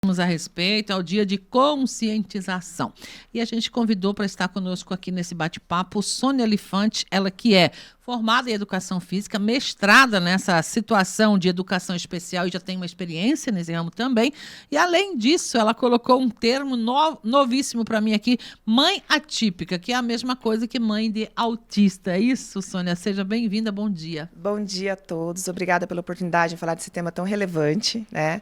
A respeito ao dia de conscientização. E a gente convidou para estar conosco aqui nesse bate-papo Sônia Lifante, ela que é formada em Educação Física, mestrada nessa situação de educação especial e já tem uma experiência nesse ramo também. E, além disso, ela colocou um termo novíssimo para mim aqui, mãe atípica, que é a mesma coisa que mãe de autista. É isso, Sônia? Seja bem-vinda, bom dia. Bom dia a todos, obrigada pela oportunidade de falar desse tema tão relevante, né?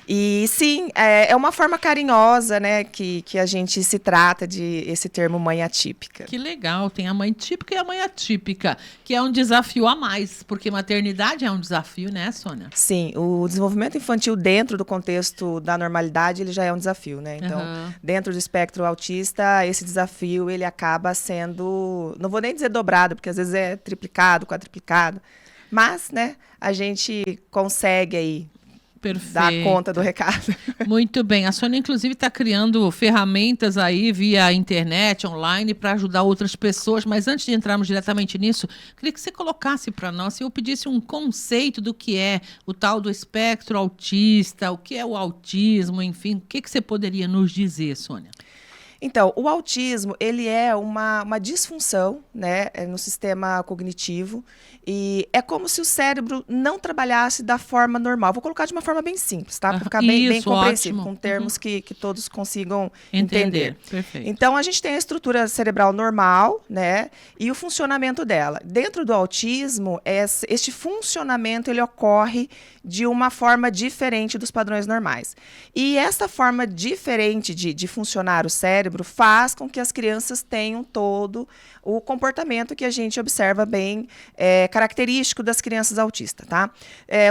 E sim, é uma forma carinhosa, né, que a gente se trata de esse termo mãe atípica. Que legal, tem a mãe típica e a mãe atípica, que é um desafio a mais, porque maternidade é um desafio, né, Sônia? Sim, o desenvolvimento infantil dentro do contexto da normalidade, ele já é um desafio, né? Então, dentro do espectro autista, esse desafio, ele acaba sendo, não vou nem dizer dobrado, porque às vezes é triplicado, quadruplicado, mas, né, a gente consegue aí dar conta do recado. Muito bem. A Sônia, inclusive, está criando ferramentas aí via internet, online, para ajudar outras pessoas. Mas antes de entrarmos diretamente nisso, queria que você colocasse para nós, se eu pedisse um conceito do que é o tal do espectro autista, o que é o autismo, enfim, o que você poderia nos dizer, Sônia? Então, o autismo, ele é uma disfunção, né, no sistema cognitivo, e é como se o cérebro não trabalhasse da forma normal. Vou colocar de uma forma bem simples, tá? Para ficar bem compreensível, com termos que todos consigam entender. Perfeito. Então, a gente tem a estrutura cerebral normal, né, e o funcionamento dela. Dentro do autismo, este funcionamento, ele ocorre de uma forma diferente dos padrões normais. E essa forma diferente de funcionar o cérebro faz com que as crianças tenham todo o comportamento que a gente observa bem característico das crianças autistas, tá?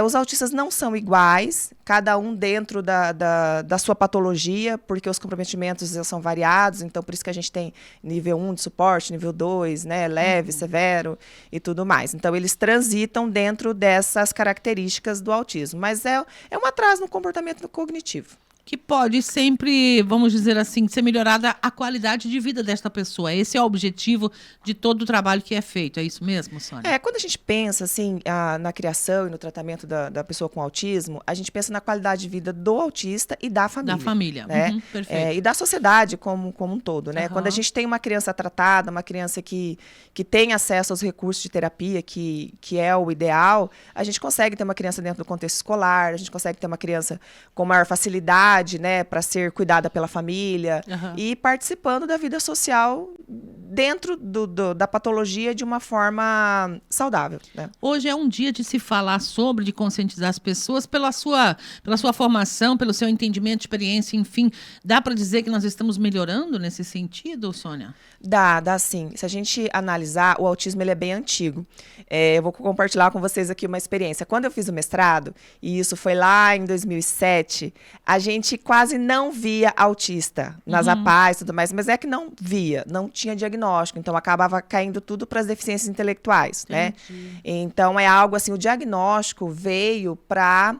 Os autistas não são iguais, cada um dentro da sua patologia, porque os comprometimentos são variados, então por isso que a gente tem nível 1 de suporte, nível 2, né, leve, severo e tudo mais. Então eles transitam dentro dessas características do autismo, mas é um atraso no comportamento cognitivo. Que pode sempre, vamos dizer assim, ser melhorada a qualidade de vida desta pessoa. Esse é o objetivo de todo o trabalho que é feito. É isso mesmo, Sônia? Quando a gente pensa assim, na criação e no tratamento da pessoa com autismo, a gente pensa na qualidade de vida do autista e da família. Da família, né? Perfeito. E da sociedade como um todo, né? Quando a gente tem uma criança tratada, uma criança que tem acesso aos recursos de terapia, que é o ideal, a gente consegue ter uma criança dentro do contexto escolar, a gente consegue ter uma criança com maior facilidade, né, para ser cuidada pela família e participando da vida social dentro da patologia de uma forma saudável, né? Hoje é um dia de se falar sobre, de conscientizar as pessoas pela sua formação, pelo seu entendimento, experiência, enfim. Dá para dizer que nós estamos melhorando nesse sentido, Sônia? Dá sim. Se a gente analisar, o autismo ele é bem antigo. Eu vou compartilhar com vocês aqui uma experiência. Quando eu fiz o mestrado, e isso foi lá em 2007, a gente quase não via autista nas APAES e tudo mais, mas é que não via, não tinha diagnóstico, então acabava caindo tudo para as deficiências intelectuais, né? Então é algo assim, o diagnóstico veio para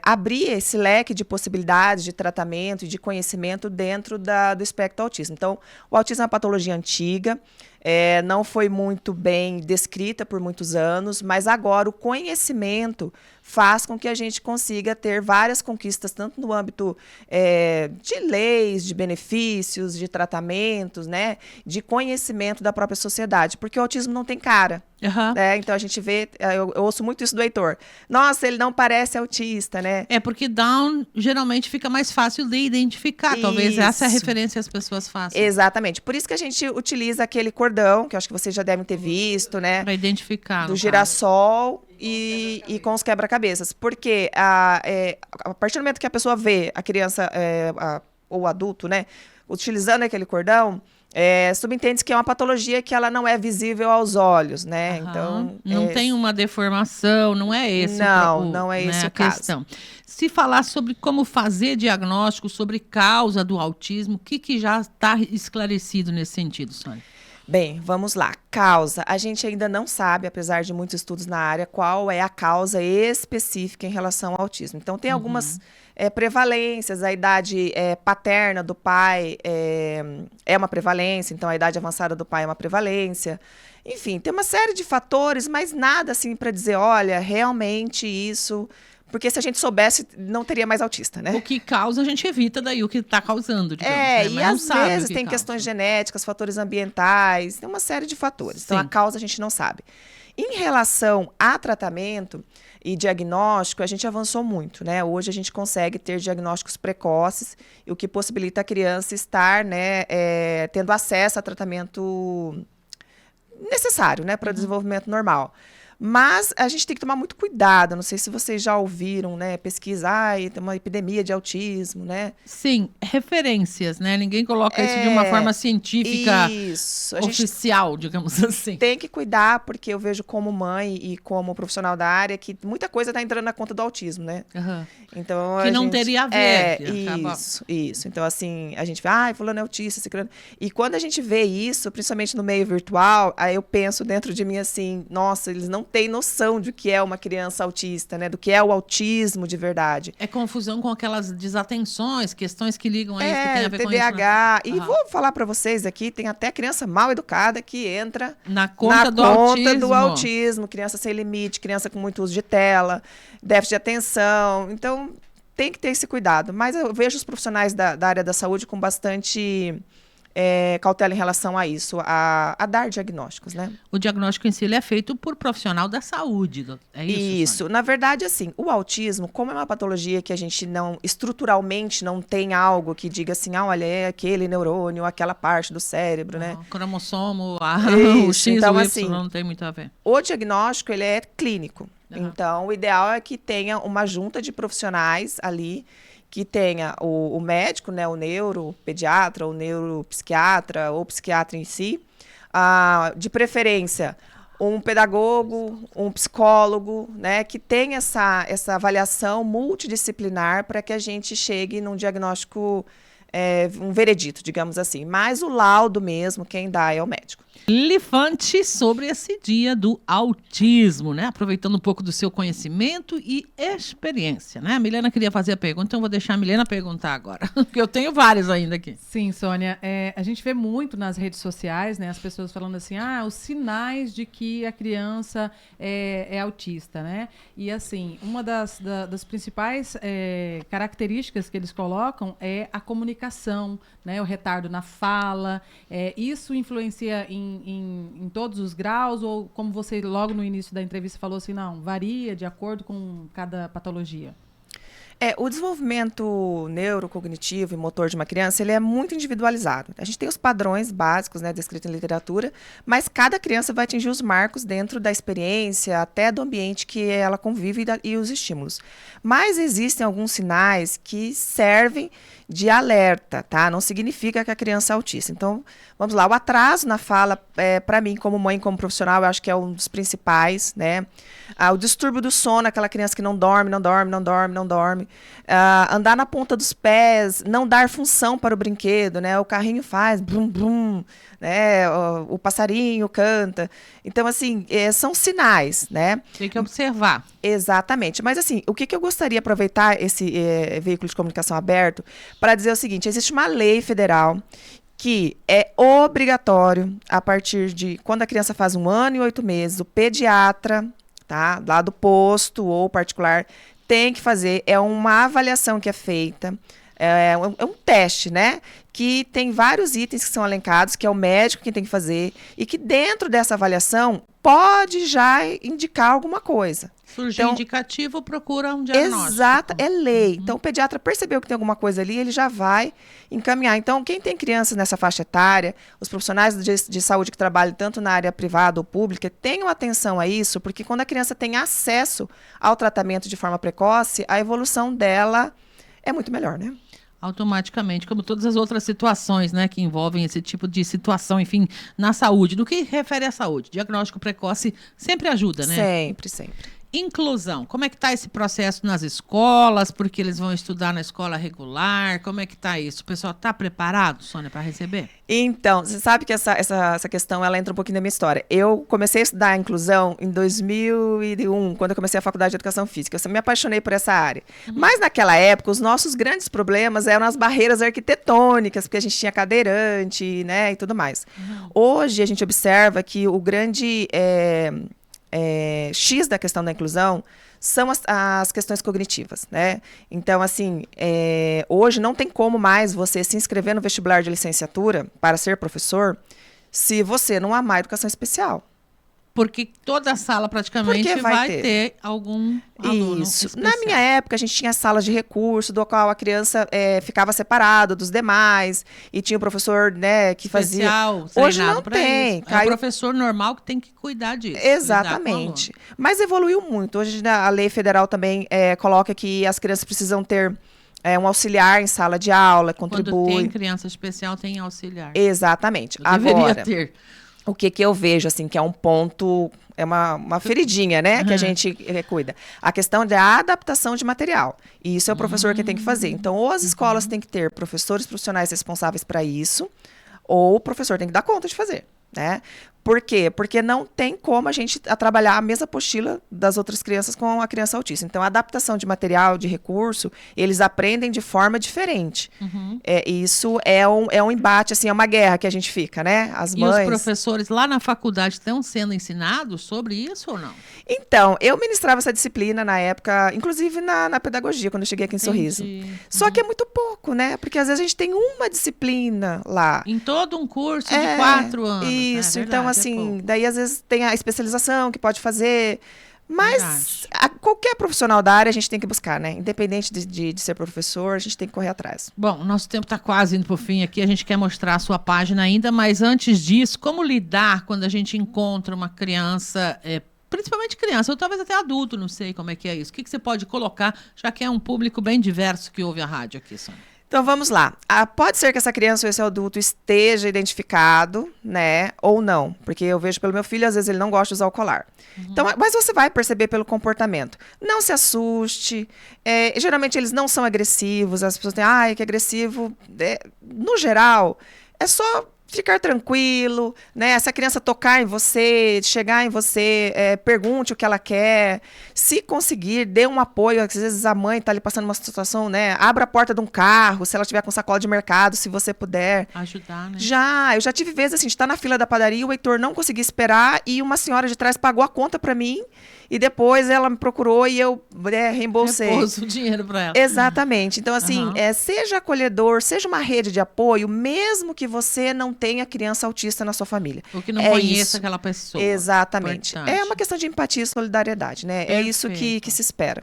abrir esse leque de possibilidades de tratamento e de conhecimento dentro do espectro do autismo. Então, o autismo é uma patologia antiga, não foi muito bem descrita por muitos anos, mas agora o conhecimento faz com que a gente consiga ter várias conquistas, tanto no âmbito de leis, de benefícios, de tratamentos, né, de conhecimento da própria sociedade, porque o autismo não tem cara. Então a gente vê, eu ouço muito isso do Heitor. Nossa, ele não parece autista, né? Porque Down geralmente fica mais fácil de identificar. Isso. Talvez essa é a referência que as pessoas façam. Exatamente. Por isso que a gente utiliza aquele cordão, que eu acho que vocês já devem ter visto, né? Para identificar. Do girassol e com os quebra-cabeças. Porque a partir do momento que a pessoa vê a criança ou o adulto, né, utilizando aquele cordão, subentende-se que é uma patologia que ela não é visível aos olhos, né? Então, não tem uma deformação, não é esse não é esse o caso. Questão. Se falar sobre como fazer diagnóstico, sobre causa do autismo, o que já está esclarecido nesse sentido, Sônia? Bem, vamos lá. Causa. A gente ainda não sabe, apesar de muitos estudos na área, qual é a causa específica em relação ao autismo. Então, tem algumas prevalências. A idade paterna do pai é uma prevalência, então a idade avançada do pai é uma prevalência. Enfim, tem uma série de fatores, mas nada assim para dizer, olha, realmente isso Porque se a gente soubesse, não teria mais autista, né? O que causa, a gente evita daí o que está causando, digamos. Né? E Mas às vezes tem causa. questões genéticas, fatores ambientais, tem uma série de fatores. Então, a causa a gente não sabe. Em relação a tratamento e diagnóstico, a gente avançou muito, né? Hoje a gente consegue ter diagnósticos precoces, o que possibilita a criança estar, né, tendo acesso a tratamento necessário, né, para o desenvolvimento normal. Mas a gente tem que tomar muito cuidado. Não sei se vocês já ouviram, né, pesquisar, tem uma epidemia de autismo, né? Sim, referências, né? Ninguém coloca isso de uma forma científica oficial, digamos assim. Tem que cuidar, porque eu vejo como mãe e como profissional da área que muita coisa está entrando na conta do autismo, né? Então, que não teria a ver. Isso. Então, assim, a gente vê, fulano é autista, ciclano. E quando a gente vê isso, principalmente no meio virtual, aí eu penso dentro de mim assim, nossa, eles não têm noção de que é uma criança autista, né? Do que é o autismo de verdade. É confusão com aquelas desatenções, questões que ligam a isso, que tem a ver TDAH. com isso. E vou falar para vocês aqui, tem até criança mal educada que entra na conta do autismo. Criança sem limite, criança com muito uso de tela, déficit de atenção. Então, tem que ter esse cuidado. Mas eu vejo os profissionais da área da saúde com bastante cautela em relação a isso, a dar diagnósticos, né? O diagnóstico em si ele é feito por profissional da saúde, é isso? Isso. Sônia? Na verdade, assim, o autismo, como é uma patologia que a gente estruturalmente não tem algo que diga assim, olha, é aquele neurônio, aquela parte do cérebro, né? Cromossomo, o X, então, o Y, assim, não tem muito a ver. O diagnóstico, ele é clínico. Então, o ideal é que tenha uma junta de profissionais ali, que tenha o médico, né, o neuropediatra, o neuropsiquiatra, ou psiquiatra em si, de preferência, um pedagogo, um psicólogo, né, que tenha essa avaliação multidisciplinar para que a gente chegue num diagnóstico, um veredito, digamos assim. Mas o laudo mesmo, quem dá é o médico. Lifante sobre esse dia do autismo, né? Aproveitando um pouco do seu conhecimento e experiência, né? A Milena queria fazer a pergunta, então eu vou deixar a Milena perguntar agora, porque eu tenho várias ainda aqui. Sim, Sônia, a gente vê muito nas redes sociais, né? As pessoas falando assim, os sinais de que a criança é autista, né? E assim, uma das principais características que eles colocam é a comunicação, né? O retardo na fala, isso influencia em todos os graus, ou como você logo no início da entrevista falou assim, não, varia de acordo com cada patologia? O desenvolvimento neurocognitivo e motor de uma criança, ele é muito individualizado. A gente tem os padrões básicos, né, descritos em literatura, mas cada criança vai atingir os marcos dentro da experiência, até do ambiente que ela convive e os estímulos. Mas existem alguns sinais que servem de alerta, tá? Não significa que a criança é autista. Então, vamos lá, o atraso na fala, para mim, como mãe, como profissional, eu acho que é um dos principais, né? O distúrbio do sono, aquela criança que não dorme. Andar na ponta dos pés, não dar função para o brinquedo, né? O carrinho faz brum, brum, né? O passarinho canta. Então, assim, são sinais, né? Tem que observar. Exatamente. Mas, assim, o que eu gostaria de aproveitar esse veículo de comunicação aberto para dizer o seguinte, existe uma lei federal que é obrigatório, a partir de quando a criança faz 1 ano e 8 meses, o pediatra, tá? Lá do posto ou particular, tem que fazer, uma avaliação que é feita, é um teste, né? Que tem vários itens que são elencados, que é o médico quem tem que fazer, e que dentro dessa avaliação pode já indicar alguma coisa. Surgir indicativo, procura um diagnóstico. Exato, é lei. Então, o pediatra percebeu que tem alguma coisa ali, ele já vai encaminhar. Então, quem tem crianças nessa faixa etária, os profissionais de saúde que trabalham tanto na área privada ou pública, tenham atenção a isso, porque quando a criança tem acesso ao tratamento de forma precoce, a evolução dela é muito melhor, né? Automaticamente, como todas as outras situações, né, que envolvem esse tipo de situação, enfim, na saúde. Do que refere à saúde, diagnóstico precoce sempre ajuda, né? Sempre. Inclusão, como é que está esse processo nas escolas? Porque eles vão estudar na escola regular, como é que está isso? O pessoal está preparado, Sônia, para receber? Então, você sabe que essa questão, ela entra um pouquinho na minha história. Eu comecei a estudar a inclusão em 2001, quando eu comecei a faculdade de Educação Física. Eu me apaixonei por essa área. Mas naquela época, os nossos grandes problemas eram as barreiras arquitetônicas, porque a gente tinha cadeirante, né, e tudo mais. Hoje, a gente observa que o grande X da questão da inclusão são as questões cognitivas, né? Então, assim, hoje não tem como mais você se inscrever no vestibular de licenciatura para ser professor se você não amar educação especial. Porque toda a sala praticamente vai ter algum aluno Isso. especial. Na minha época, a gente tinha salas de recurso, do qual a criança ficava separada dos demais, e tinha o professor, né, que especial, fazia... Hoje não tem. É o professor normal que tem que cuidar disso. Exatamente. Mas evoluiu muito. Hoje a lei federal também coloca que as crianças precisam ter um auxiliar em sala de aula, contribui. Quando tem criança especial, tem auxiliar. Exatamente. Deveria ter. O que eu vejo, assim, que é um ponto, é uma feridinha, né, que a gente cuida. A questão da adaptação de material. E isso é o professor que tem que fazer. Então, ou as escolas têm que ter professores profissionais responsáveis para isso, ou o professor tem que dar conta de fazer, né? Por quê? Porque não tem como a gente trabalhar a mesma apostila das outras crianças com a criança autista. Então, a adaptação de material, de recurso, eles aprendem de forma diferente. Isso é um embate, assim, é uma guerra que a gente fica, né? As mães... E os professores lá na faculdade estão sendo ensinados sobre isso ou não? Então, eu ministrava essa disciplina na época, inclusive na pedagogia, quando eu cheguei aqui em Sorriso. Só que é muito pouco, né? Porque às vezes a gente tem uma disciplina lá. Em todo um curso de 4 anos. Isso, verdade, então assim, daí às vezes tem a especialização que pode fazer. Mas qualquer profissional da área a gente tem que buscar, né? Independente de ser professor, a gente tem que correr atrás. Bom, nosso tempo está quase indo para o fim aqui. A gente quer mostrar a sua página ainda, mas antes disso, como lidar quando a gente encontra uma criança, principalmente criança, ou talvez até adulto, não sei como é que é isso. O que você pode colocar, já que é um público bem diverso que ouve a rádio aqui, Sônia? Então, vamos lá. Pode ser que essa criança ou esse adulto esteja identificado, né? Ou não. Porque eu vejo pelo meu filho, às vezes ele não gosta de usar o colar. Então, mas você vai perceber pelo comportamento. Não se assuste. Geralmente, eles não são agressivos. As pessoas têm, que agressivo. No geral, é só ficar tranquilo, né? Se a criança tocar em você, chegar em você, pergunte o que ela quer. Se conseguir, dê um apoio. Às vezes a mãe está ali passando uma situação, né? Abra a porta de um carro, se ela tiver com sacola de mercado, se você puder. Ajudar, né? Eu já tive vezes assim, de estar na fila da padaria, o Heitor não conseguia esperar e uma senhora de trás pagou a conta para mim e depois ela me procurou e eu reembolsei. Repouso o dinheiro para ela. Exatamente. Então, assim, seja acolhedor, seja uma rede de apoio, mesmo que você não tenha criança autista na sua família. Ou que não conheça aquela pessoa. Exatamente. Importante. É uma questão de empatia e solidariedade, né? Perfeito. É isso que se espera.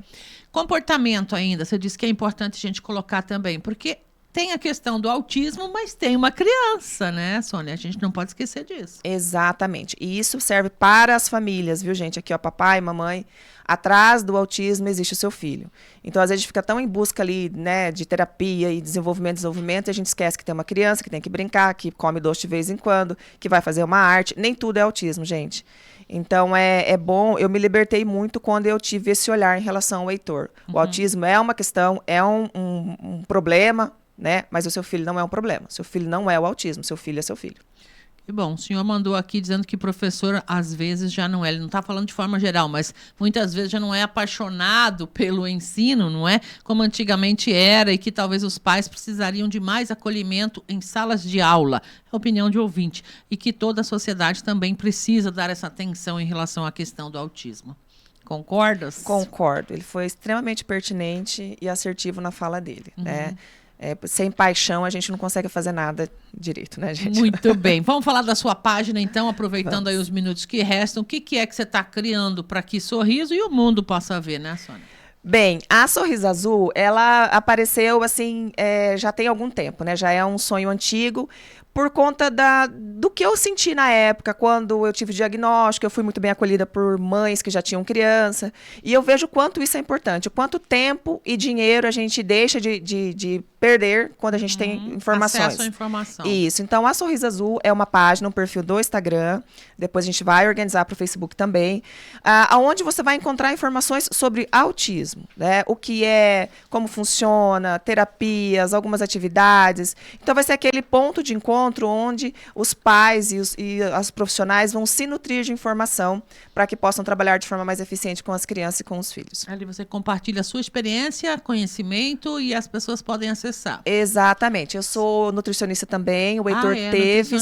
Comportamento ainda, você disse que é importante a gente colocar também, porque tem a questão do autismo, mas tem uma criança, né, Sônia? A gente não pode esquecer disso. Exatamente. E isso serve para as famílias, viu, gente? Aqui, ó, papai, mamãe. Atrás do autismo existe o seu filho. Então, às vezes, a gente fica tão em busca ali, né, de terapia e desenvolvimento, e a gente esquece que tem uma criança, que tem que brincar, que come doce de vez em quando, que vai fazer uma arte. Nem tudo é autismo, gente. Então, é bom. Eu me libertei muito quando eu tive esse olhar em relação ao Heitor. O autismo é uma questão, é um problema, né? Mas o seu filho não é um problema. Seu filho não é o autismo, seu filho é seu filho. Que bom, o senhor mandou aqui dizendo que professor às vezes já não é, ele não está falando de forma geral, mas muitas vezes já não é apaixonado pelo ensino, não é? Como antigamente era e que talvez os pais precisariam de mais acolhimento em salas de aula. É a opinião de ouvinte. E que toda a sociedade também precisa dar essa atenção em relação à questão do autismo. Concordas? Concordo. Ele foi extremamente pertinente e assertivo na fala dele, né? Sem paixão, a gente não consegue fazer nada direito, né, gente? Muito bem. Vamos falar da sua página, então, aproveitando aí os minutos que restam. O que é que você está criando para que Sorriso e o mundo possa ver, né, Sônia? Bem, a Sorriso Azul, ela apareceu, assim, já tem algum tempo, né? Já é um sonho antigo, por conta do que eu senti na época, quando eu tive o diagnóstico, eu fui muito bem acolhida por mães que já tinham criança, e eu vejo o quanto isso é importante, o quanto tempo e dinheiro a gente deixa de perder quando a gente tem informações. Acesso à informação. Isso, então a Sorriso Azul é uma página, um perfil do Instagram, depois a gente vai organizar para o Facebook também, onde você vai encontrar informações sobre autismo, né? O que é, como funciona, terapias, algumas atividades, então vai ser aquele ponto de encontro encontro onde os pais e as profissionais vão se nutrir de informação para que possam trabalhar de forma mais eficiente com as crianças e com os filhos. Ali você compartilha a sua experiência, conhecimento e as pessoas podem acessar. Exatamente. Eu sou nutricionista também. O Heitor teve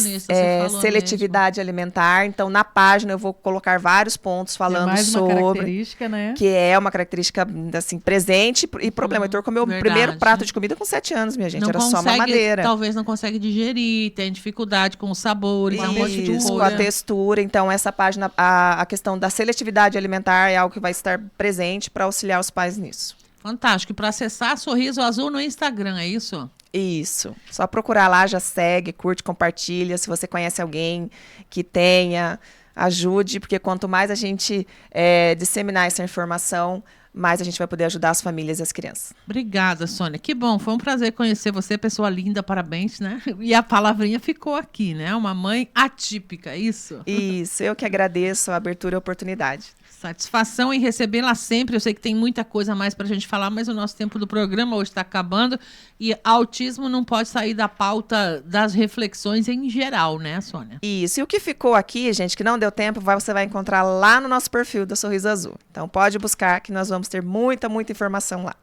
seletividade alimentar. Então, na página eu vou colocar vários pontos falando mais uma sobre... característica, né? Que é uma característica, assim, presente e problema. O Heitor comeu o primeiro prato de comida com 7 anos, minha gente. Era só mamadeira. Talvez não consegue digerir, tem dificuldade com os sabores, um monte de coisa. Com a textura. Então, essa página, a questão da seletividade alimentar é algo que vai estar presente para auxiliar os pais nisso. Fantástico. Para acessar Sorriso Azul no Instagram, é isso? Isso. Só procurar lá, já segue, curte, compartilha. Se você conhece alguém que tenha, ajude, porque quanto mais a gente disseminar essa informação, mais a gente vai poder ajudar as famílias e as crianças. Obrigada, Sônia. Que bom, foi um prazer conhecer você, pessoa linda, parabéns, né? E a palavrinha ficou aqui, né? Uma mãe atípica, isso? Isso, eu que agradeço a abertura e a oportunidade. Satisfação em recebê-la sempre. Eu sei que tem muita coisa a mais para a gente falar, mas o nosso tempo do programa hoje está acabando e autismo não pode sair da pauta das reflexões em geral, né, Sônia? Isso. E o que ficou aqui, gente, que não deu tempo, você vai encontrar lá no nosso perfil da Sorriso Azul. Então pode buscar que nós vamos ter muita informação lá.